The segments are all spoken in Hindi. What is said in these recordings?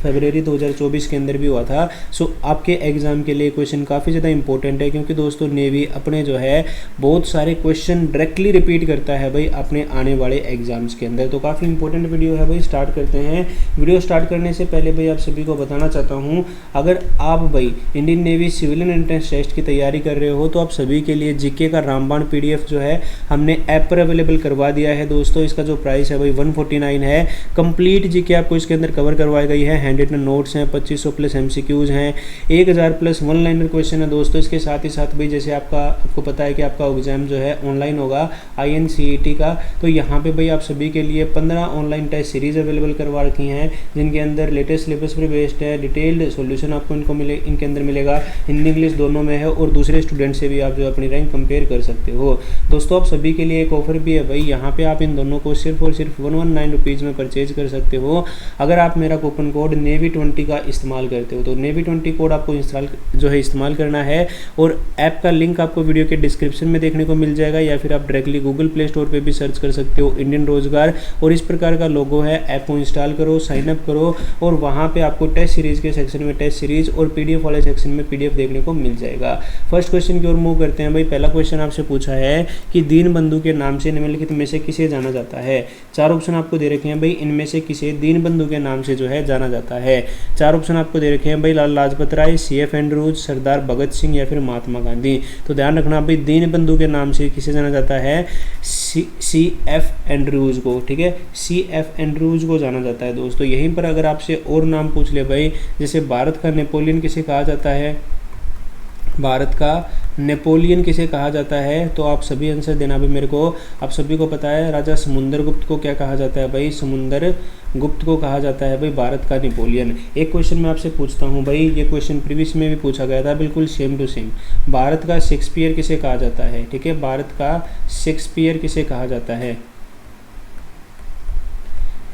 फरवरी 2024 के अंदर भी हुआ था। सो आपके एग्जाम के लिए क्वेश्चन काफ़ी ज़्यादा इंपॉर्टेंट है, क्योंकि दोस्तों नेवी अपने जो है बहुत सारे क्वेश्चन डायरेक्टली रिपीट करता है भाई अपने आने वाले एग्जाम्स के अंदर। तो काफ़ी इंपॉर्टेंट वीडियो है भाई, स्टार्ट करते हैं। वीडियो स्टार्ट करने से पहले भाई आप सभी को बताना चाहता हूँ, अगर आप भाई Indian navy civilian entrance test की तैयारी कर रहे हो तो आप सभी के लिए जीके का रामबाण PDF जो है हमने ऐप पर अवेलेबल करवा दिया है दोस्तों। इसका जो प्राइस है भाई 149 है। कंप्लीट जीके आपको इसके अंदर कवर करवाई गई है, हैंड रिटन नोट्स हैं, 2500 प्लस MCQs हैं, 1000 प्लस वन लाइनर क्वेश्चन है दोस्तों। इसके साथ ही साथ भाई जैसे आपको पता है कि आपका एग्जाम जो है ऑनलाइन होगा INCET का, तो यहाँ पे भाई आप सभी के लिए 15 ऑनलाइन टेस्ट सीरीज अवेलेबल करवा रखी हैं, जिनके अंदर लेटेस्ट सिलेबस पर बेस्ड है। डिटेल्ड सॉल्यूशन आपको इनके अंदर मिलेगा, हिंदी इंग्लिश दोनों में है, और दूसरे स्टूडेंट से भी आप जो अपनी रैंक कंपेयर कर सकते हो दोस्तों। आप सभी के लिए एक ऑफर भी है भाई, यहाँ पे आप इन दोनों को सिर्फ और सिर्फ 119 रुपीज़ में परचेज कर सकते हो अगर आप मेरा कूपन कोड NAVY20 का इस्तेमाल करते हो। तो NAVY20 कोड आपको इस्तेमाल करना है, और ऐप का लिंक आपको वीडियो के डिस्क्रिप्शन में देखने को मिल जाएगा, या फिर आप डायरेक्टली गूगल प्ले स्टोर पे भी सर्च कर सकते हो इंडियन रोजगार, और इस प्रकार का लोगो है। ऐप को इंस्टॉल करो, साइन अप करो, और वहाँ पे आपको टेस्ट सीरीज के सेक्शन में टेस्ट सीरीज और PDF वाले सेक्शन में PDF देखने को मिल जाएगा। फर्स्ट क्वेश्चन की ओर मूव करते हैं भाई। पहला क्वेश्चन आपसे पूछा है कि दीनबंधु के नाम से निम्नलिखित में से किसे जाना जाता है। 4 ऑप्शन आपको दे रखे हैं भाई, इनमें से किसे दीनबंधु के नाम से जो है जाना जाता है। 4 ऑप्शन आपको दे रखे हैं भाई, लाला लाजपत राय, CF एंड्रूज, सरदार भगत सिंह, या फिर महात्मा गांधी। तो ध्यान रखना भाई, दीनबंधु के नाम से किसे जाना जाता है, CF एंड्रूज को, ठीक है, CF एंड्रूज को जाना जाता है दोस्तों। यहीं पर अगर आपसे और नाम पूछ ले भाई, जैसे भारत का नेपोलियन किसे कहा जाता है, भारत का नेपोलियन किसे कहा जाता है, तो आप सभी आंसर देना भी मेरे को। आप सभी को पता है राजा समुंदरगुप्त को क्या कहा जाता है भाई, समुंदरगुप्त को कहा जाता है भाई भारत का नेपोलियन। एक क्वेश्चन मैं आपसे पूछता हूँ भाई, ये क्वेश्चन प्रीवियस में भी पूछा गया था, बिल्कुल सेम टू सेम। भारत का शेक्सपियर किसे कहा जाता है, ठीक है, भारत का शेक्सपियर किसे कहा जाता है,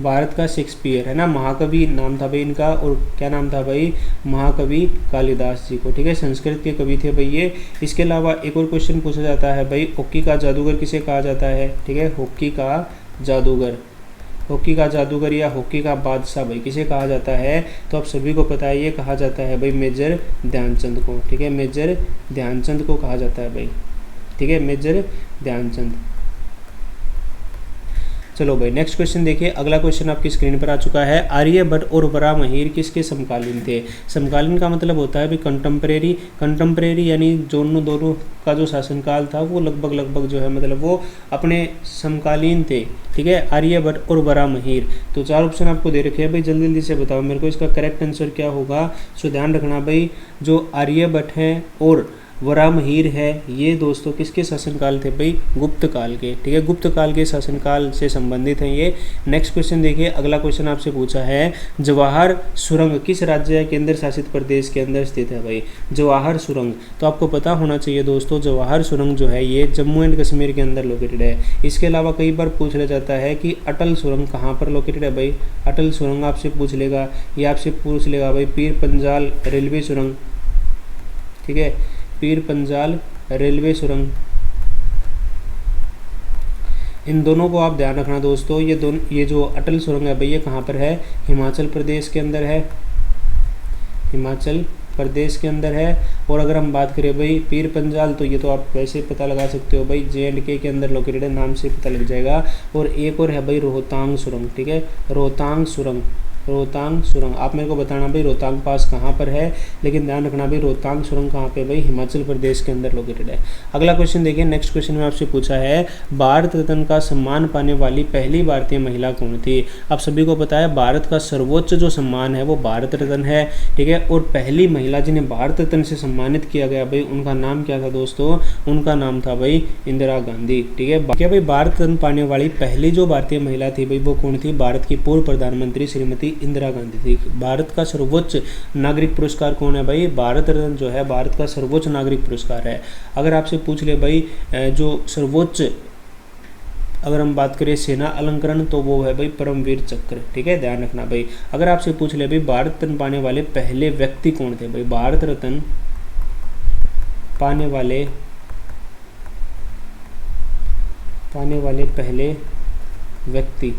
भारत का शेक्सपियर है ना, महाकवि नाम था भाई इनका, और क्या नाम था भाई, महाकवि कालिदास जी को, ठीक है, संस्कृत के कवि थे भाई ये। इसके अलावा एक और क्वेश्चन पूछा जाता है भाई, हॉकी का जादूगर किसे कहा जाता है, ठीक है, हॉकी का जादूगर, हॉकी का जादूगर या हॉकी का बादशाह भाई किसे कहा जाता है, तो आप सभी को पता है ये कहा जाता है भाई मेजर ध्यानचंद को, ठीक है, मेजर ध्यानचंद को कहा जाता है भाई, ठीक है, मेजर ध्यानचंद। चलो भाई नेक्स्ट क्वेश्चन देखिए। अगला क्वेश्चन आपकी स्क्रीन पर आ चुका है, आर्यभट्ट और वराहमिहिर किसके समकालीन थे। समकालीन का मतलब होता है भाई कंटेम्प्रेरी, कंटेम्प्रेरी यानी दोनों का जो शासनकाल था वो लगभग जो है मतलब वो अपने समकालीन थे, ठीक है, आर्यभट्ट और वराहमिहिर। तो 4 ऑप्शन आपको दे रखे हैं भाई, जल्दी जल्दी से बताओ मेरे को इसका करेक्ट आंसर क्या होगा। सो ध्यान रखना भाई, जो आर्यभट्ट हैं और वराहमिहिर है ये दोस्तों किसके शासनकाल थे भाई, गुप्त काल के, ठीक है, गुप्त काल के शासनकाल से संबंधित हैं ये। नेक्स्ट क्वेश्चन देखिए। अगला क्वेश्चन आपसे पूछा है, जवाहर सुरंग किस राज्य या केंद्र शासित प्रदेश के अंदर स्थित है भाई, जवाहर सुरंग। तो आपको पता होना चाहिए दोस्तों, जवाहर सुरंग जो है ये जम्मू एंड कश्मीर के अंदर लोकेटेड है। इसके अलावा कई बार पूछ लिया जाता है कि अटल सुरंग कहाँ पर लोकेटेड है भाई, अटल सुरंग आपसे पूछ लेगा, ये आपसे पूछ लेगा भाई पीर पंजाल रेलवे सुरंग, ठीक है, पीर पंजाल रेलवे सुरंग। इन दोनों को आप ध्यान रखना दोस्तों। ये जो अटल सुरंग है भाई ये कहाँ पर है, हिमाचल प्रदेश के अंदर है, हिमाचल प्रदेश के अंदर है। और अगर हम बात करें भाई पीर पंजाल, तो ये तो आप वैसे पता लगा सकते हो भाई JNK के अंदर लोकेटेड है, नाम से पता लग जाएगा। और एक और है भाई रोहतांग सुरंग, ठीक है, रोहतांग सुरंग, रोहतांग सुरंग। आप मेरे को बताना भाई रोहतांग पास कहाँ पर है, लेकिन ध्यान रखना भाई रोहतांग सुरंग कहाँ पे भाई, हिमाचल प्रदेश के अंदर लोकेटेड है। अगला क्वेश्चन देखिए। नेक्स्ट क्वेश्चन में आपसे पूछा है, भारत रत्न का सम्मान पाने वाली पहली भारतीय महिला कौन थी। आप सभी को पता है भारत का सर्वोच्च जो सम्मान है वो भारत रत्न है, ठीक है, और पहली महिला जिन्हें भारत रत्न से सम्मानित किया गया भाई उनका नाम क्या था दोस्तों, उनका नाम था भाई इंदिरा गांधी, ठीक है। क्या भाई भारत रत्न पाने वाली पहली जो भारतीय महिला थी भाई वो कौन थी, भारत की पूर्व प्रधानमंत्री श्रीमती इंदिरा गांधी थी। भारत का सर्वोच्च नागरिक पुरस्कार कौन है भाई, भारत रत्न जो है भारत का सर्वोच्च नागरिक पुरस्कार है। अगर आपसे पूछ ले भाई जो सर्वोच्च, अगर हम बात करें सेना अलंकरण, तो वो है भाई परमवीर चक्र, ठीक है, ध्यान रखना भाई। अगर आपसे पूछ ले भाई भारत रत्न पाने वाले पहले व्यक्ति कौन थे भाई, भारत रत्न पाने वाले पहले व्यक्ति,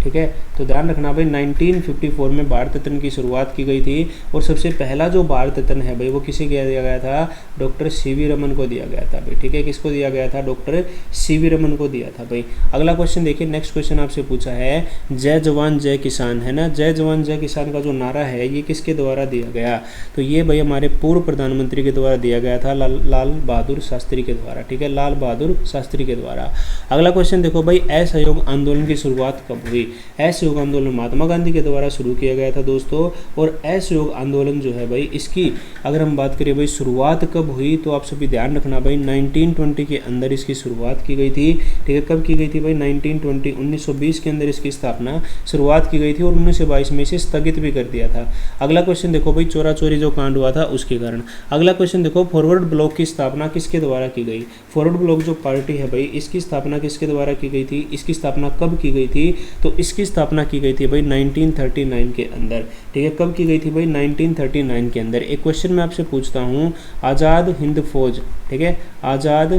ठीक है, तो ध्यान रखना भाई 1954 में भारत रत्न की शुरुआत की गई थी और सबसे पहला जो भारत रत्न है भाई वो किसे दिया गया था, डॉक्टर सीवी रमन को दिया गया था भाई, ठीक है। किसको दिया गया था, डॉक्टर सीवी रमन को दिया था भाई। अगला क्वेश्चन देखिए, नेक्स्ट क्वेश्चन आपसे पूछा है जय जवान जय किसान, है ना। जय जवान जय किसान का जो नारा है ये किसके द्वारा दिया गया, तो ये भाई हमारे पूर्व प्रधानमंत्री के द्वारा दिया गया था, लाल बहादुर शास्त्री के द्वारा, ठीक है, लाल बहादुर शास्त्री के द्वारा। अगला क्वेश्चन देखो भाई, असहयोग आंदोलन की शुरुआत कब हुई। असहयोग आंदोलन महात्मा गांधी के द्वारा शुरू किया गया था दोस्तों। और असहयोग आंदोलन जो है भाई इसकी अगर हम बात करें भाई शुरुआत कब हुई, तो आप सभी ध्यान रखना भाई 1920 के अंदर इसकी शुरुआत की गई थी, ठीक है। कब की गई थी भाई, 1920 1920 के अंदर इसकी स्थापना शुरुआत की गई थी और 1922 में इसे स्थगित भी कर दिया था। अगला क्वेश्चन देखो भाई, चोरा चोरी जो कांड हुआ था उसके कारण। अगला क्वेश्चन देखो, फॉरवर्ड ब्लॉक की स्थापना किसके द्वारा की गई। फॉरवर्ड ब्लॉक जो पार्टी है भाई इसकी स्थापना किसके द्वारा की गई थी, इसकी स्थापना कब की गई थी, तो इसकी स्थापना की गई थी भाई 1939 के अंदर, ठीक है। कब की गई थी भाई, 1939 के अंदर। एक क्वेश्चन मैं आपसे पूछता हूँ, आज़ाद हिंद फौज, ठीक है, आज़ाद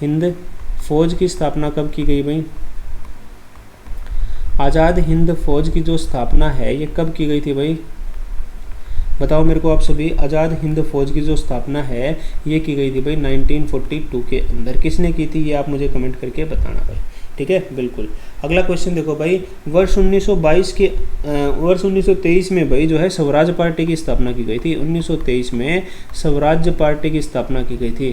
हिंद फौज की स्थापना कब की गई भाई। आज़ाद हिंद फौज की जो स्थापना है ये कब की गई थी भाई, बताओ मेरे को आप सभी। आज़ाद हिंद फौज की जो स्थापना है ये की गई थी भाई 1942 के अंदर। किसने की थी ये आप मुझे कमेंट करके बताना भाई, ठीक है, बिल्कुल। अगला क्वेश्चन देखो भाई, वर्ष 1923 में भाई जो है स्वराज पार्टी की स्थापना की गई थी। 1923 में स्वराज पार्टी की स्थापना की गई थी,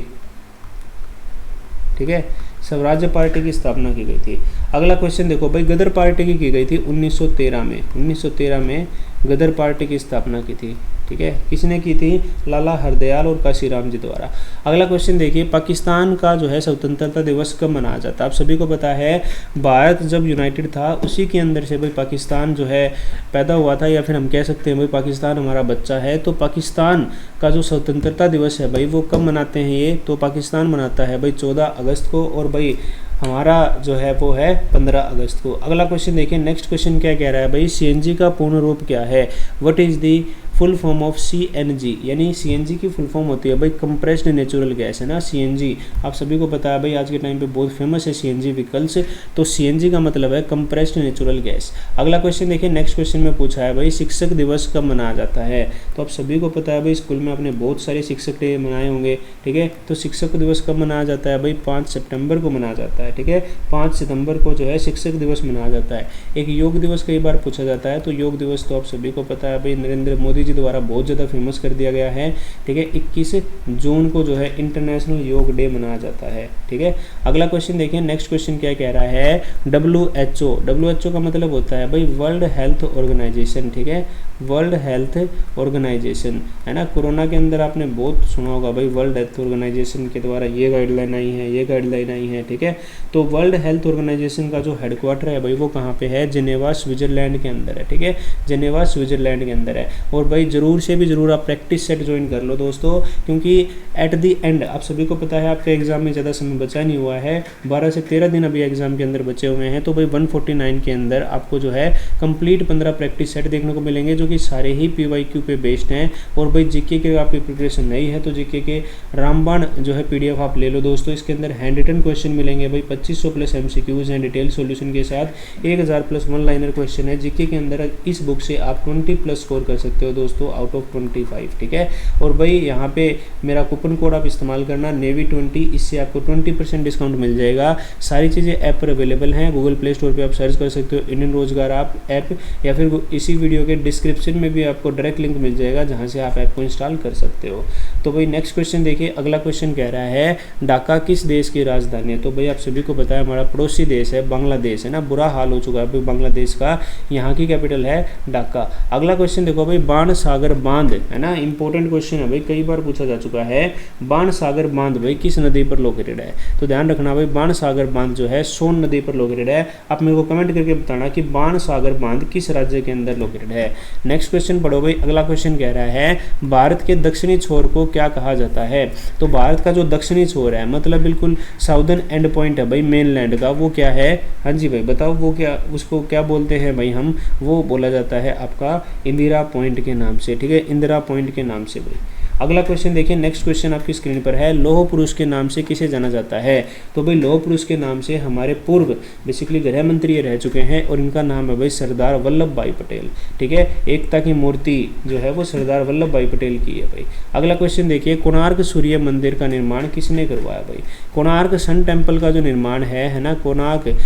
ठीक है, स्वराज्य पार्टी की स्थापना की गई थी। अगला क्वेश्चन देखो भाई, गदर पार्टी की गई थी 1913 में। 1913 में गदर पार्टी की स्थापना की थी, ठीक है। किसने की थी, लाला हरदयाल और काशीराम जी द्वारा। अगला क्वेश्चन देखिए, पाकिस्तान का जो है स्वतंत्रता दिवस कब मनाया जाता है। आप सभी को पता है भारत जब यूनाइटेड था उसी के अंदर से भाई पाकिस्तान जो है पैदा हुआ था, या फिर हम कह सकते हैं भाई पाकिस्तान हमारा बच्चा है। तो पाकिस्तान का जो स्वतंत्रता दिवस है भाई वो कब मनाते हैं ये, तो पाकिस्तान मनाता है भाई 14 अगस्त को और भाई हमारा जो है वो है 15 अगस्त को। अगला क्वेश्चन देखिए, नेक्स्ट क्वेश्चन क्या कह रहा है भाई, सीएनजी का पूर्ण रूप क्या है, what is the full form of CNG, यानी सीएनजी की फुल फॉर्म होती है भाई कंप्रेस्ड नेचुरल गैस, है ना। सीएनजी आप सभी को पता है भाई आज के टाइम पे बहुत फेमस है सीएनजी व्हीकल्स, तो सीएनजी का मतलब है कंप्रेस्ड नेचुरल गैस। अगला क्वेश्चन देखिए, नेक्स्ट क्वेश्चन में पूछा है भाई शिक्षक दिवस कब मनाया जाता है। तो आप सभी को पता है भाई स्कूल में आपने बहुत सारे शिक्षक डे मनाए होंगे, ठीक है। तो शिक्षक दिवस कब मनाया जाता है भाई, 5 सितंबर को मनाया जाता है, ठीक है। 5 सितंबर को जो है शिक्षक दिवस मनाया जाता है। एक योग दिवस कई बार पूछा जाता है, तो योग दिवस तो आप सभी को पता है भाई नरेंद्र मोदी जी द्वारा बहुत ज़्यादा फेमस कर दिया गया है, ठीक है। 21 जून को जो है इंटरनेशनल योग डे मनाया जाता है, ठीक है। अगला क्वेश्चन देखिए, नेक्स्ट क्वेश्चन क्या कह रहा है, WHO का मतलब होता है भाई वर्ल्ड हेल्थ ऑर्गेनाइजेशन, ठीक है, वर्ल्ड हेल्थ ऑर्गेनाइजेशन, है ना। कोरोना के अंदर आपने बहुत सुना होगा भाई वर्ल्ड हेल्थ ऑर्गेनाइजेशन के द्वारा ये गाइडलाइन आई है, ये गाइडलाइन आई है, ठीक है। तो वर्ल्ड हेल्थ ऑर्गेनाइजेशन का जो हेडक्वार्टर है भाई वो कहाँ पे है, जिनेवा स्विट्जरलैंड के अंदर है, ठीक है, जिनेवा स्विट्जरलैंड के अंदर है। और भाई जरूर से भी जरूर आप प्रैक्टिस सेट ज्वाइन कर लो दोस्तों, क्योंकि एट दी एंड आप सभी को पता है आपके एग्जाम में ज़्यादा समय बचा नहीं हुआ है, 12 से 13 दिन अभी एग्जाम के अंदर बचे हुए हैं। तो भाई 149 के अंदर आपको जो है कंप्लीट 15 प्रैक्टिस सेट देखने को मिलेंगे, जो कि सारे ही PYQ पे बेस्ड हैं। और भाई जीके के आपकी प्रिपरेशन नहीं है तो जीके के रामबाण जो है PDF आप ले लो दोस्तों। इसके अंदर हैंड रिटन क्वेश्चन मिलेंगे भाई 2500 प्लस MCQs हैं डिटेल सॉल्यूशन के साथ, 1000 प्लस वन लाइनर क्वेश्चन है जीके के अंदर। इस बुक से आप 20 प्लस स्कोर कर सकते हो दोस्तों आउट ऑफ 25, ठीक है। और भाई यहाँ पे मेरा कूपन कोड आप इस्तेमाल करना NAVY20, इससे आपको 20% डिस्काउंट मिल जाएगा। सारी चीज़ें ऐप पर अवेलेबल हैं, गूगल प्ले स्टोर पे आप सर्च कर सकते हो इंडियन रोजगार ऐप, या फिर इसी वीडियो के डिस्क्रिप्शन में भी आपको डायरेक्ट लिंक मिल जाएगा जहाँ से आप ऐप को इंस्टॉल कर सकते हो। तो भाई नेक्स्ट क्वेश्चन देखिए, अगला क्वेश्चन कह रहा है ढाका किस देश की राजधानी है। तो भाई आप सभी को पता है हमारा पड़ोसी देश है बांग्लादेश, है ना। बुरा हाल हो चुका है भाई बांग्लादेश का, यहाँ की कैपिटल है ढाका। अगला क्वेश्चन देखो भाई, बाण सागर बांध, है ना, इंपॉर्टेंट क्वेश्चन है भाई, कई बार पूछा जा चुका है। बाण सागर बांध भाई किस नदी पर लोकेटेड है। तो ध्यान रखना भाई बाण सागर बांध जो है सोन नदी पर लोकेटेड है। आप मेरे को कमेंट करके बताना कि बाण सागर बांध किस राज्य के अंदर लोकेटेड है। नेक्स्ट क्वेश्चन पढ़ो भाई, अगला क्वेश्चन कह रहा है भारत के दक्षिणी छोर को क्या कहा जाता है। तो भारत का जो दक्षिणी छोर है मतलब बिल्कुल साउदर्न एंड पॉइंट है भाई मेनलैंड का, वो क्या है, हाँ जी भाई बताओ वो क्या, उसको क्या बोलते हैं भाई हम, वो बोला जाता है आपका इंदिरा पॉइंट के नाम से, ठीक है, इंदिरा पॉइंट के नाम से भाई। अगला क्वेश्चन देखिए, नेक्स्ट क्वेश्चन आपकी स्क्रीन पर है, लौह पुरुष के नाम से किसे जाना जाता है? तो भाई लौह पुरुष के नाम से हमारे पूर्व बेसिकली गृह मंत्री रह चुके हैं और इनका नाम है भाई सरदार वल्लभ भाई पटेल। ठीक है, एकता की मूर्ति जो है वो सरदार वल्लभ भाई पटेल की है भाई। अगला क्वेश्चन देखिए, कोणार्क सूर्य मंदिर का निर्माण किसने करवाया भाई? कोणार्क सन टेम्पल का जो निर्माण है ना, कोणार्क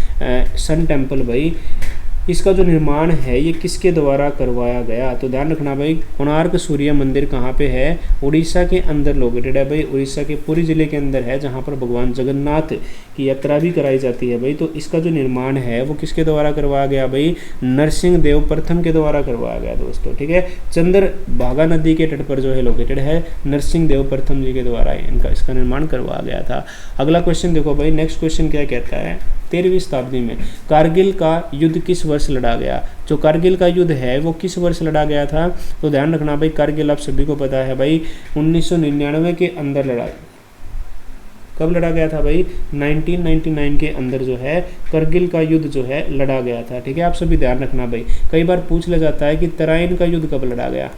सन टेम्पल भाई, इसका जो निर्माण है ये किसके द्वारा करवाया गया? तो ध्यान रखना भाई, कोणार्क सूर्य मंदिर कहाँ पे है? उड़ीसा के अंदर लोकेटेड है भाई, उड़ीसा के पुरी जिले के अंदर है, जहाँ पर भगवान जगन्नाथ की यात्रा भी कराई जाती है भाई। तो इसका जो निर्माण है वो किसके द्वारा करवाया गया भाई? नरसिंह देव प्रथम के द्वारा करवाया गया दोस्तों। ठीक है, चंद्रभागा नदी के तट पर जो है लोकेटेड है, नरसिंह देव प्रथम जी के द्वारा इसका निर्माण करवाया गया था। अगला क्वेश्चन देखो भाई, नेक्स्ट क्वेश्चन क्या कहता है, 13वीं शताब्दी में कारगिल का युद्ध किस वर्ष लड़ा गया? जो कारगिल का युद्ध है वो किस वर्ष लड़ा गया था? तो ध्यान रखना भाई, कारगिल आप सभी को पता है भाई 1999 के अंदर लड़ा। कब लड़ा गया था भाई? 1999 के अंदर जो है करगिल का युद्ध जो है लड़ा गया था। ठीक है, आप सभी ध्यान रखना भाई। कई बार पूछ लिया जाता है कि तराइन का युद्ध कब लड़ा गया?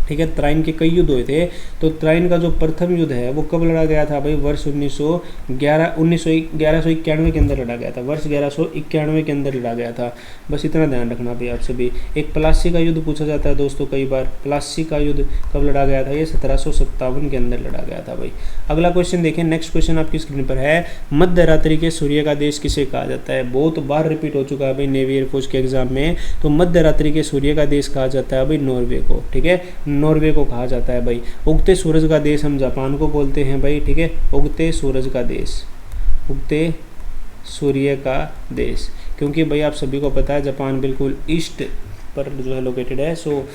ठीक है, तराइन के कई युद्ध हुए थे, तो तराइन का जो प्रथम युद्ध है वो कब लड़ा गया था भाई? वर्ष 1191 के अंदर लड़ा गया था, वर्ष 1191 के अंदर लड़ा गया था। बस इतना ध्यान रखना भाई आप सभी। एक प्लासी का युद्ध पूछा जाता है दोस्तों कई बार, प्लासी का युद्ध कब लड़ा गया था? ये 1757 के अंदर लड़ा गया था भाई। अगला क्वेश्चन देखें, नेक्स्ट क्वेश्चन आपकी स्क्रीन पर है, मध्य रात्रि के सूर्य का देश किसे कहा जाता है? बहुत बार रिपीट हो चुका है भाई नेवी एयरफोर्स के एग्जाम में। तो मध्य रात्रि के सूर्य का देश कहा जाता है भाई नॉर्वे को। ठीक है, नॉर्वे को कहा जाता है भाई। उगते सूरज का देश हम जापान को बोलते हैं भाई। ठीक है, उगते सूरज का देश, उगते सूर्य का देश, क्योंकि भाई आप सभी को पता है जापान बिल्कुल ईस्ट पर जो है लोकेटेड है। सो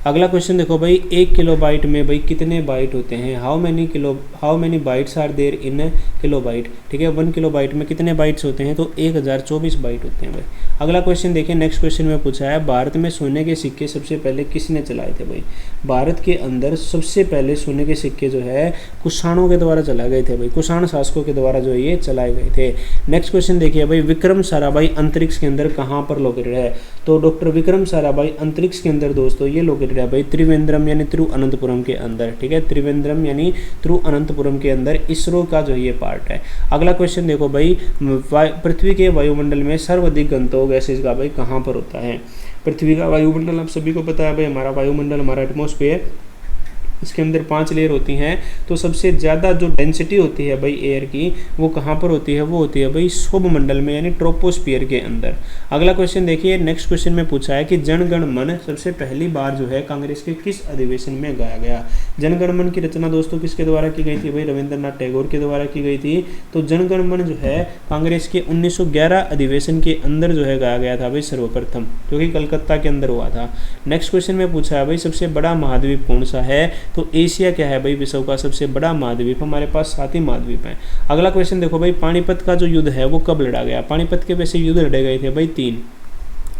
अगला क्वेश्चन देखो भाई, 1 किलोबाइट में भाई कितने बाइट होते हैं? How many bytes are there in kilobyte? ठीक है, 1 किलोबाइट में कितने बाइट्स होते हैं? तो 1024 बाइट होते हैं भाई। अगला क्वेश्चन देखिए, नेक्स्ट क्वेश्चन में पूछा है, भारत में सोने के सिक्के सबसे पहले किसने चलाए थे भाई? भारत के अंदर सबसे पहले सोने के सिक्के जो है कुषाणों के द्वारा चलाए गए थे भाई, कुषाण शासकों के द्वारा जो ये चलाए गए थे। नेक्स्ट क्वेश्चन देखिए भाई, विक्रम साराभाई अंतरिक्ष के अंदर कहाँ पर लोकेटेड है? तो डॉक्टर विक्रम साराभाई अंतरिक्ष के अंदर दोस्तों ये लोकेटेड है भाई त्रिवेंद्रम यानी तिरुअनंतपुरम के अंदर। ठीक है, त्रिवेंद्रम यानी तिरुअनंतपुरम के अंदर इसरो का जो ये पार्ट है। अगला क्वेश्चन देखो भाई, पृथ्वी के वायुमंडल में सर्वाधिक घनत्व गैसेज का भाई कहाँ पर होता है? पृथ्वी का वायुमंडल आप सभी को पता है भाई, हमारा वायुमंडल, हमारा एटमॉस्फेयर, इसके अंदर 5 लेयर होती हैं। तो सबसे ज़्यादा जो डेंसिटी होती है भाई एयर की वो कहाँ पर होती है? वो होती है भाई सौरमंडल में यानी ट्रोपोस्फियर के अंदर। अगला क्वेश्चन देखिए, नेक्स्ट क्वेश्चन में पूछा है कि जन गण मन सबसे पहली बार जो है कांग्रेस के किस अधिवेशन में गाया गया? जन गण मन की रचना दोस्तों किसके द्वारा की गई थी भाई? रविंद्रनाथ टैगोर के द्वारा की गई थी। तो जन गण मन जो है कांग्रेस के 1911 अधिवेशन के अंदर जो है गाया गया था भाई सर्वप्रथम, जो कि कलकत्ता के अंदर हुआ था। नेक्स्ट क्वेश्चन में पूछा है भाई सबसे बड़ा महाद्वीप कौन सा है? तो एशिया क्या है भाई विश्व का सबसे बड़ा महाद्वीप? हमारे पास 7 ही महाद्वीप हैं। अगला क्वेश्चन देखो भाई, पानीपत का जो युद्ध है वो कब लड़ा गया? पानीपत के वैसे युद्ध लड़े गए थे भाई 3।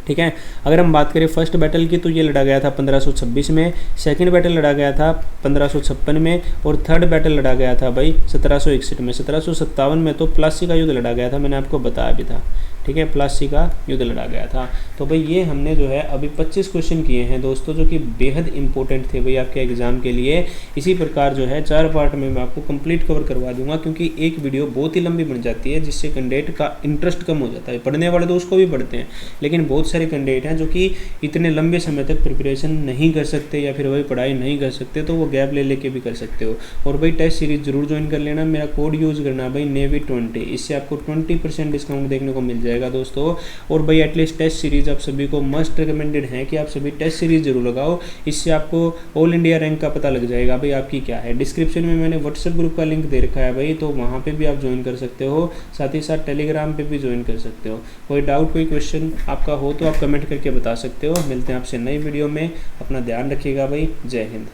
ठीक है, अगर हम बात करें फर्स्ट बैटल की तो ये लड़ा गया था 1526 में, सेकंड बैटल लड़ा गया था 1556 में और थर्ड बैटल लड़ा गया था भाई 1761 में। 1757 में तो प्लासी का युद्ध लड़ा गया था, मैंने आपको बताया भी था। ठीक है, प्लासी का युद्ध लड़ा गया था। तो भाई ये हमने जो है अभी 25 क्वेश्चन किए हैं दोस्तों, जो कि बेहद इंपॉर्टेंट थे भाई आपके एग्जाम के लिए। इसी प्रकार जो है 4 पार्ट में मैं आपको कंप्लीट कवर करवा दूंगा, क्योंकि एक वीडियो बहुत ही लंबी बन जाती है, जिससे कैंडिडेट का इंटरेस्ट कम हो जाता है। पढ़ने वाले तो उसको भी पढ़ते हैं, लेकिन बहुत सारे कैंडिडेट हैं जो कि इतने लंबे समय तक प्रिपरेशन नहीं कर सकते या फिर भाई पढ़ाई नहीं कर सकते, तो वो गैप ले लेके भी कर सकते हो। और भाई टेस्ट सीरीज जरूर ज्वाइन कर लेना, मेरा कोड यूज़ करना भाई नेवी 20, इससे आपको 20% डिस्काउंट देखने को मिल जाएगा दोस्तों। और भाई एटलीस्ट टेस्ट सीरीज आप सभी को मस्ट रिकमेंडेड है कि आप सभी टेस्ट सीरीज जरूर लगाओ, इससे आपको ऑल इंडिया रैंक का पता लग जाएगा भाई आपकी क्या है। डिस्क्रिप्शन में मैंने व्हाट्सएप ग्रुप का लिंक दे रखा है भाई, तो वहाँ पे भी आप ज्वाइन कर सकते हो, साथ ही साथ टेलीग्राम पे भी ज्वाइन कर सकते हो। कोई डाउट कोई क्वेश्चन आपका हो तो आप कमेंट करके बता सकते हो। मिलते हैं आपसे नई वीडियो में, अपना ध्यान रखिएगा भाई, जय हिंद।